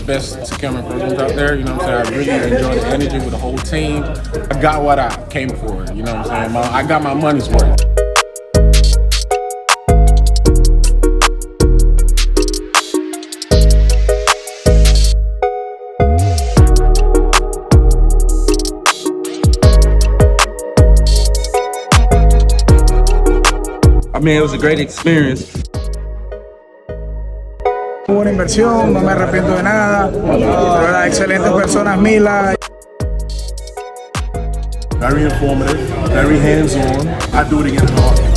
best securement programs out there. You know what I'm saying? I really enjoy the energy with the whole team. I got what I came for. You know what I'm saying? I got my money's worth. I mean, it was a great experience. Hubo una inversión, no me arrepiento de nada, de verdad, excelentes personas, Mila. Very informative, very hands-on. I do it again in a heartbeat.